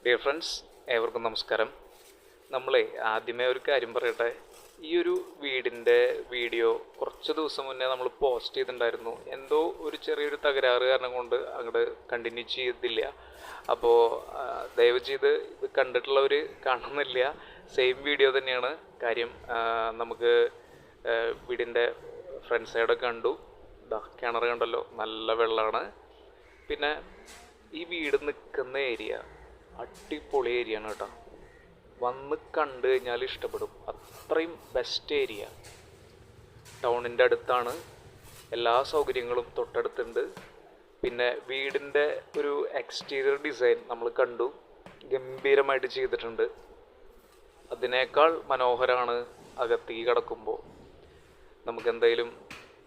Dear friends, ഏവർക്കും നമസ്കാരം. നമ്മളെ ആദ്യമേ ഒരു കാര്യം പറയട്ടെ. ഈ ഒരു വീടിൻ്റെ വീഡിയോ കുറച്ച് ദിവസം മുന്നേ നമ്മൾ പോസ്റ്റ് ചെയ്തിട്ടുണ്ടായിരുന്നു. എന്തോ ഒരു ചെറിയൊരു തകരാറ് കാരണം കൊണ്ട് അങ്ങോട്ട് കണ്ടിന്യൂ ചെയ്തില്ല. അപ്പോൾ ദയവ് ചെയ്ത് ഇത് കണ്ടിട്ടുള്ളവർ കാണുന്നില്ല, സെയിം വീഡിയോ തന്നെയാണ്. കാര്യം നമുക്ക് വീടിൻ്റെ ഫ്രണ്ട് സൈഡൊക്കെ കണ്ടു. കിണർ കണ്ടല്ലോ, നല്ല വെള്ളമാണ്. പിന്നെ ഈ വീട് നിൽക്കുന്ന ഏരിയ അടിപൊളി ഏരിയ ആണ് കേട്ടോ. വന്ന് കണ്ടു കഴിഞ്ഞാൽ ഇഷ്ടപ്പെടും, അത്രയും ബെസ്റ്റ് ഏരിയ. ടൗണിൻ്റെ അടുത്താണ്, എല്ലാ സൗകര്യങ്ങളും തൊട്ടടുത്തുണ്ട്. പിന്നെ വീടിൻ്റെ ഒരു എക്സ്റ്റീരിയർ ഡിസൈൻ നമ്മൾ കണ്ടു, ഗംഭീരമായിട്ട് ചെയ്തിട്ടുണ്ട്. അതിനേക്കാൾ മനോഹരമാണ് അകത്തേക്ക് കിടക്കുമ്പോൾ. നമുക്കെന്തായാലും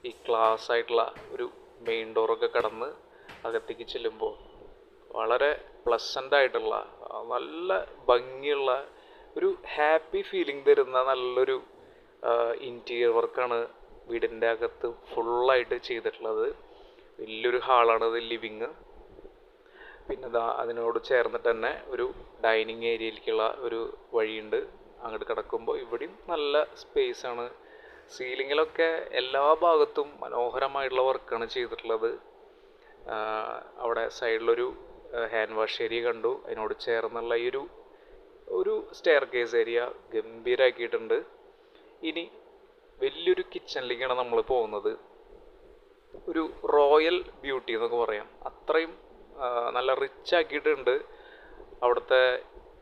ഈ ക്ലാസ് ആയിട്ടുള്ള ഒരു മെയിൻ ഡോറൊക്കെ കടന്ന് അകത്തേക്ക് ചെല്ലുമ്പോൾ വളരെ പ്ലസൻ്റ് ആയിട്ടുള്ള നല്ല ഭംഗിയുള്ള ഒരു ഹാപ്പി ഫീലിംഗ് തരുന്ന നല്ലൊരു ഇൻറ്റീരിയർ വർക്കാണ് വീടിൻ്റെ അകത്ത് ഫുള്ളായിട്ട് ചെയ്തിട്ടുള്ളത്. വലിയൊരു ഹാളാണത്, ലിവിങ്. പിന്നെ അതിനോട് ചേർന്നിട്ട് തന്നെ ഒരു ഡൈനിങ് ഏരിയയിലേക്കുള്ള ഒരു വഴിയുണ്ട്. അങ്ങോട്ട് കിടക്കുമ്പോൾ ഇവിടെയും നല്ല സ്പേസാണ്. സീലിങ്ങിലൊക്കെ എല്ലാ ഭാഗത്തും മനോഹരമായിട്ടുള്ള വർക്കാണ് ചെയ്തിട്ടുള്ളത്. അവിടെ സൈഡിലൊരു ഹാൻഡ് വാഷ് ഏരിയ കണ്ടു. അതിനോട് ചേർന്നുള്ള ഈ ഒരു സ്റ്റെയർ കേസ് ഏരിയ ഗംഭീരമാക്കിയിട്ടുണ്ട്. ഇനി വലിയൊരു കിച്ചണിലേക്കാണ് നമ്മൾ പോകുന്നത്. ഒരു റോയൽ ബ്യൂട്ടി എന്നൊക്കെ പറയാം, അത്രയും നല്ല റിച്ച് ആക്കിയിട്ടുണ്ട് അവിടുത്തെ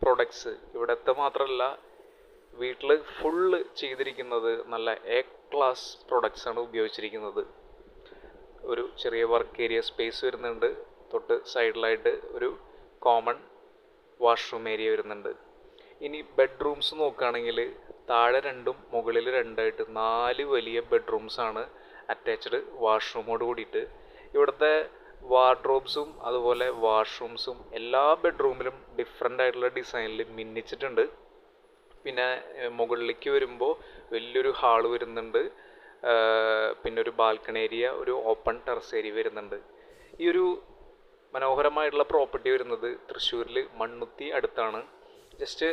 പ്രൊഡക്ട്സ്. ഇവിടുത്തെ മാത്രമല്ല, വീട്ടിൽ ഫുള്ള് ചെയ്തിരിക്കുന്നത് നല്ല എ ക്ലാസ് പ്രൊഡക്ട്സാണ് ഉപയോഗിച്ചിരിക്കുന്നത്. ഒരു ചെറിയ വർക്ക് ഏരിയ സ്പേസ് വരുന്നുണ്ട്. തൊട്ട് സൈഡിലായിട്ട് ഒരു കോമൺ വാഷ്റൂം ഏരിയ വരുന്നുണ്ട്. ഇനി ബെഡ്റൂംസ് നോക്കുകയാണെങ്കിൽ താഴെ 2ഉം മുകളിൽ 2ആയിട്ട് 4 വലിയ ബെഡ്റൂംസാണ് അറ്റാച്ച്ഡ് വാഷ്റൂമോട് കൂടിയിട്ട്. ഇവിടുത്തെ വാർഡ്രോബ്സും അതുപോലെ വാഷ്റൂംസും എല്ലാ ബെഡ്റൂമിലും ഡിഫറെൻ്റ് ആയിട്ടുള്ള ഡിസൈനിൽ മിന്നിച്ചിട്ടുണ്ട്. പിന്നെ മുകളിലേക്ക് വരുമ്പോൾ വലിയൊരു ഹാള് വരുന്നുണ്ട്. പിന്നെ ഒരു ബാൽക്കണി ഏരിയ, ഒരു ഓപ്പൺ ടെറസ് ഏരിയ വരുന്നുണ്ട്. ഈ ഒരു മനോഹരമായിട്ടുള്ള പ്രോപ്പർട്ടി വരുന്നത് തൃശ്ശൂരിൽ മണ്ണുത്തി അടുത്താണ്. ജസ്റ്റ്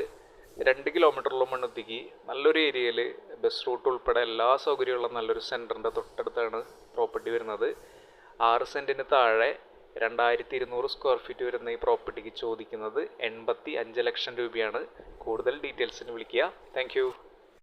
2 കിലോമീറ്ററുള്ള മണ്ണുത്തിക്ക് നല്ലൊരു ഏരിയയിൽ ബസ് റൂട്ട് ഉൾപ്പെടെ എല്ലാ സൗകര്യമുള്ള നല്ലൊരു സെൻറ്ററിൻ്റെ തൊട്ടടുത്താണ് പ്രോപ്പർട്ടി വരുന്നത്. 6 സെൻറ്റിന് താഴെ 2200 സ്ക്വയർ ഫീറ്റ് വരുന്ന ഈ പ്രോപ്പർട്ടിക്ക് ചോദിക്കുന്നത് 85 ലക്ഷം രൂപയാണ്. കൂടുതൽ ഡീറ്റെയിൽസിന് വിളിക്കുക. താങ്ക്